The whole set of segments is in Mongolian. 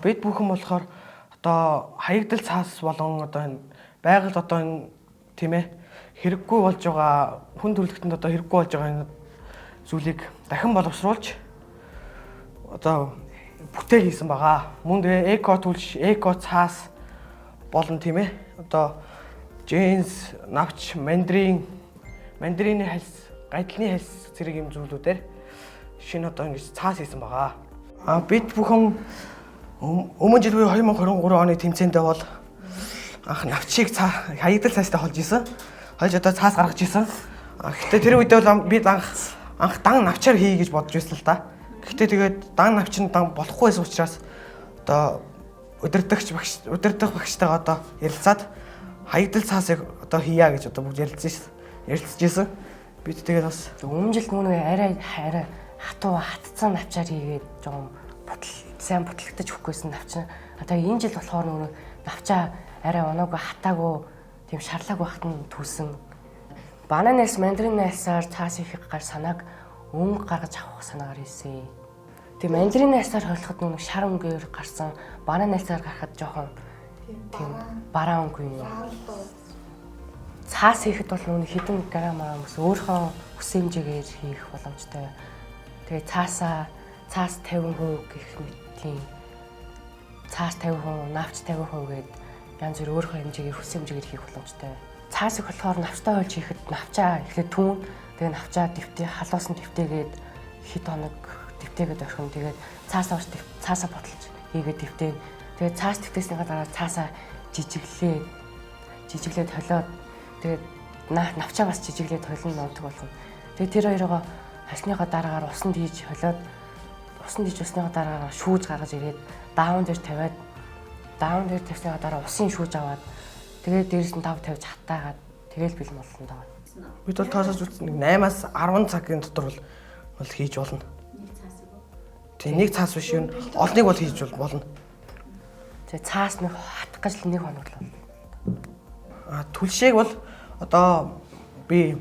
бид бүхэн болохоор одоо хаягдал цаас болон одоо энэ байгальд одоо энэ тийм ээ хэрэггүй болж байгаа хүн төрөлхтөнд одоо хэрэггүй болж байгаа энэ зүйлийг дахин боловсруулж одоо бүтээл хийсэн байгаа. Мөн тэгээ эко түлш, эко цаас болон тийм ээ одоо джинс, навч, мандрины хальс, гайдлын хальс зэрэг юм зүйлүүдээр шинэ одоо ингэж цаас хийсэн байгаа. Бид бүхэн өмнө жил буюу 2023 оны тэмцээндээ бол анх навчийг хаягдал цаастай холж исэн. Хойж одоо цаас гаргаж исэн. Гэхдээ тэр үед бол бид анх дан навчаар хий гэж бодож байсан л да. Гэхдээ тэгээд дан навч нь дан болохгүй байсан учраас одоо удирдах багштайгаа одоо ярилцаад хаягдал цаасыг одоо хийя гэж одоо бүгд ярилцажсэн. Бид тэгээд бас өмнө жил мөн арай хатцсан навчаар хийгээд жоохон сайн бутлагдаж өгөхгүйсэн навч. Одоо энэ жил болохоор нөгөө навчаа арай оноогүй хатаагүй тийм шарлаагүй хат нь түлсэн. Бананаас мандаринасаар цаас хийх гар санааг өнгө гаргаж авах санаагаар хийсэн. Тийм мандаринасаар хойлоход нөгөө шар өнгөөр гарсан, бананасаар гарахад жоохон тийм бараа өнгө юм. Цаас хийхэд бол нөгөө хэдэн грамм өөрийнхөө хүссэн хэмжээгээр хийх боломжтой. Тэгээ цаас 50% гэх мэт тийм цаас 50%, навч 50% гээд янз бүр өөрийнхөө хэмжээгээр хүссэн хэмжээгээр хийх боломжтой. Цаасыг болохоор навчтай болж хийхэд навчаа эхлээд түүн тэгээ навчаа дэвтээ халуусан дэвтээгээд хэд хоног дэвтээгээд орхин тэгээд цаасаа ботолж хийгээд дэвтээ. Тэгээд цаас дэвтээснийхаа дараа цаасаа жижиглээд холиод тэгээд навчаа бас жижиглээд холино нуудаг болгоно. Тэгээд тэр хоёроо хасныхаа дараагаар усанд хийж холиод усныхаа дараагаар шүүж гаргаж ирээд даун дээр тавьсныхаа дараа усын шүүж аваад тэгээд дээрээс нь 5 50 хатаагаад тэгэл бэлэн болсон даа. Бид бол тоосож үзсэн 8-аас 10 цагийн дотор бол хийж болно. Нэг цаасыг уу? Тийм нэг цаас биш юм. Олныг бол хийж болно. Тэгээ цаас нэг хатах гэж нэг хоног л болно. Түлшээг бол одоо би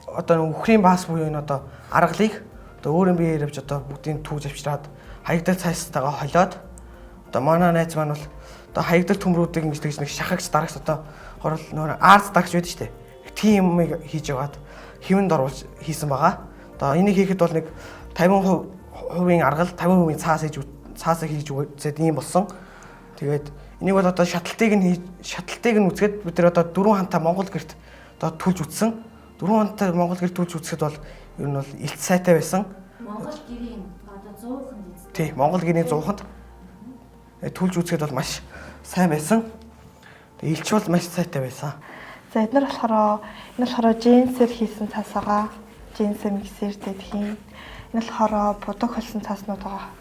одоо үхрийн баас буюу энэ одоо аргалыг одоо өөрийн биеэр явж одоо бүгдийг түүж авчираад хаягдал цаастайгаа холиод одоо манай найз маань бол одоо хаягдал төмрүүдийг ингэж тэгж нэг шахагч дарагч одоо хорол нөр арт дарагч байдаг шүү дээ. Тийм юм хийж яваад хэвэнд оруулж хийсэн байгаа. Одоо энийг хийхэд бол нэг 50% аргал 50% цаасыг хийж үзээд ийм болсон. Тэгээд энийг бол одоо шатлалтыг нь үзгээд бид нар одоо 4 ханта Монгол гэрт одоо түлж үтсэн. 4 ханта Монгол гэрт түлж үтсэхэд бол ер нь бол илт сайтай байсан. Монгол гэрийн одоо 100-нд эзэн. Тий, Монгол гэрийн 100-нд түлж үтсэхэд бол маш сайн байсан. Тэгээд илч бол маш сайтай байсан. За эдгээр болохоор джинсээр хийсэн цаас байгаа. Джинсээр миксертэй хийн. Энэ болохоор будаг холсон цааснууд байгаа.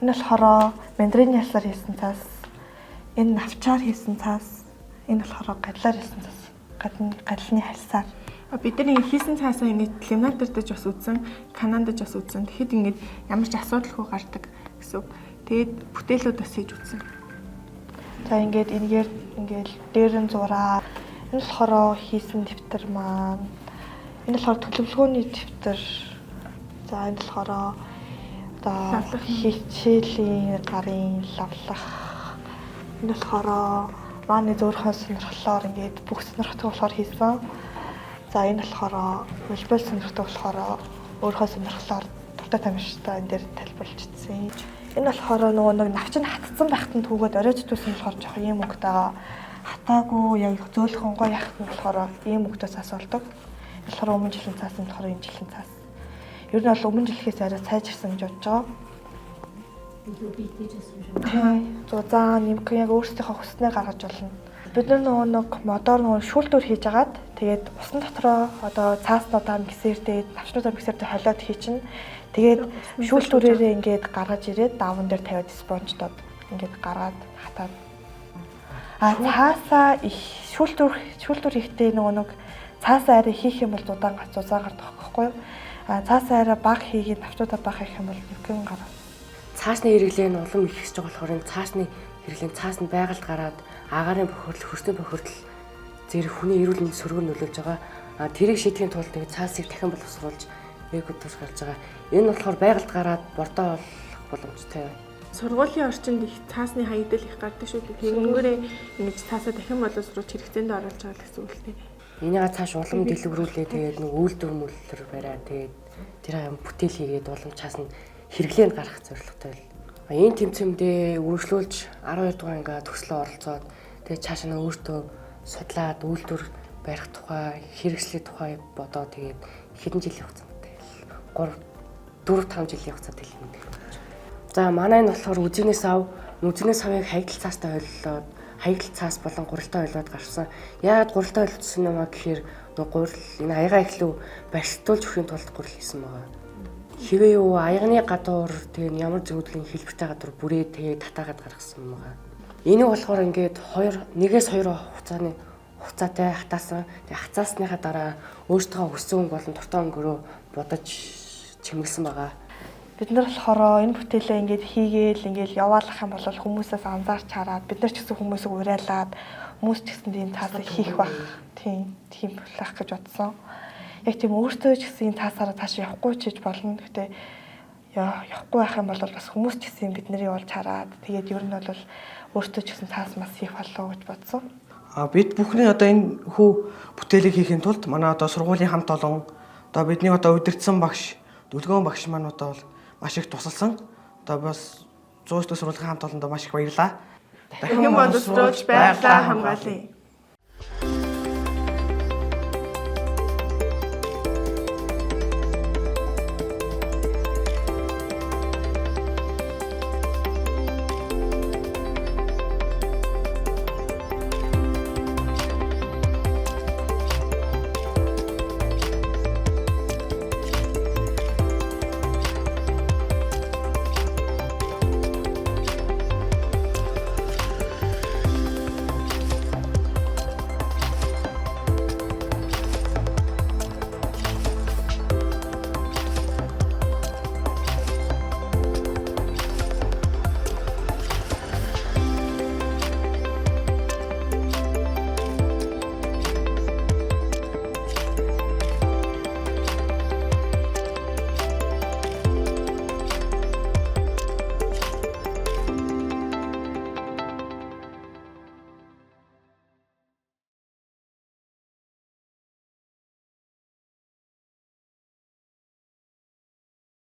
Энэ болохоор мандрины ясаар хийсэн цаас. Энэ навчаар хийсэн цаас. Энэ болохоор гадлаар хийсэн цаас. Гадлын хальсаар. Бидний хийсэн цаасаа ингээд лимонад дээр ч бас үзсэн, кананд ч бас үзсэн. Тэгэхэд ингээд ямар ч асуудалгүй гардаг гэсэн үг. Тэгээд бүтээлүүд бас хийж үзсэн. За ингээд энэгээр ингээд дээр нь зураа. Энэ болохоор хийсэн дэвтэр маань. Энэ болохоор төлөвлөгөөний дэвтэр. За энэ болохоор одоо хичээлийн гарын лавлах. Энэ болохоор манай зөөрхөн сонирхлоор ингээд бүх сонирхдаг болохоор хийсэн. За энэ болохоор улбал сонирхдаг болохоор өөрийнхөө сонирхлоор дуртай тамирчтай энэ дээр тайлбарлагдсан. Энэ болохоор нөгөө нэг навч нь хатцсан байхад нь түүгээд оройч дүүсэн болохоор жоох ийм мөнгөтэйгээ хатаагүй яг зөөлхөн гоё яхад нь болохоор ийм мөнгөтэйс асуулдаг. Энэ болохоор өмнө жилийн цаас нь болохоор энэ жилийн цаас. Ер нь бол өмнө жилхээс арай сайжирсан гэж бодож байгаа. Илүү бийтээжсэн юм шиг. Зузаан нэмэх яг өөрсдийнхөө хүснээ гаргаж болно. Бид нөгөө нэг модоор нөгөө шүүлтүр хийж агаад тэгээд усан дотроо одоо цааснуудаа миксертэй, навчнуудаа миксертэй холиод хийчин. Тэгээд шүүлтүрээрээ ингээд гаргаж ирээд даван дээр тавиад спонжтод ингээд гаргаад хатаад. Цаасаа их шүүлтүр хийхдээ нөгөө нэг цаасаа арай хийх юм бол зузаан гардаг байхгүй юу? Цаасаа арай баг хийгээд навчнуудаа баг хийх юм бол нүхэн гараа. Цаасны хэрэглээ нь улам их гэж байгаа болохоор энэ цаасны хэрэглээ цаасны байгальд гараад агарын бохирдол, хөрсний бохирдол зэрэг хүний эрүүл мэндийн сөргөөр нөлөөлж байгаа. Тэрийг шийдэхин тулд тэгээд цаасыг дахин боловсруулж эко тус гарч байгаа. Энэ болохоор байгальд гараад бордоо болох боломжтой. Сургуулийн орчинд их цаасны хаягдал их гардаг шүү дээ. Тэгэнгүүрээ ингэж цаасаа дахин боловсруулж хэрэгцээнд оруулж байгаа гэсэн үг л дээ. Энийгээ цааш улам дэлгэрүүлээ тэгээд нэг үйлдвэр мөллөр бариад тэгээд тэр юм бүтээл хийгээд улам цаас нь хэрэглээнд гарах зорилготой л. Энэ тэмцэмдээ үргэлжлүүлж 12 дугаар ингээ төгслөө оролцоод тэгээд цаашаа өөртөө судлаад үйлдвэр барих тухай, хэрэгслэх тухай бодоод тэгээд хэдэн жилийн хугацаатай 4-5 жилийн хугацаатай л юм дээ. За манай нь болохоор үзэгнээс авыг хаягдал цаастай ойлголоод хаягдал цаас болон гурилтай ойлоод гарсан. Яагаад гурилтай ойлцсон юм аа гэхээр гурил энэ аяга ихлүү барьцуулж өхийн тулд гурил хийсэн байгаа. Хэвээ юу аягны гадуур тэгээ ямар зөвлөлийн хэлбэртэй гадуур бүрээ тэгээ татаагаад гаргасан юм байгаа. Энийг болохоор ингээд 1-2 хугацаатай хатаасан. Тэгээ хацаасныхаа дараа өөртөө хүссэн болон дуртай өнгөрөө бодож чимгэлсэн байгаа. Бид нар болохоор энэ бүтээлээ ингээд хийгээл ингээд яваалах юм бол хүмүүсээс анзаарч хараад бид нар ч гэсэн хүмүүсийг урайлаад хүмүүс ч гэсэн тийм цаасаа хийх байх. Тийм болох гэж бодсон. Яг тийм өөртөө ч гэсэн энэ цаасаараа цааш явахгүй ч гэж болно. Гэтэ явахгүй байх юм бол бас хүмүүс ч гэсэн биднийг олж хараад тэгээд ер нь бол өөртөө ч гэсэн цаас мас хийх болов гэж бодсон. Бид бүхний одоо энэ хүү бүтээлийг хийхин тулд манай одоо сургуулийн хамт олон одоо бидний одоо удирдсан багш, дүлгөөн багш маань одоо бол маш их тусалсан. Одоо бас 100 surгуулийн хамт олондоо маш их баярлалаа. Дахин боловсруулж байгалаа хамгаалъя.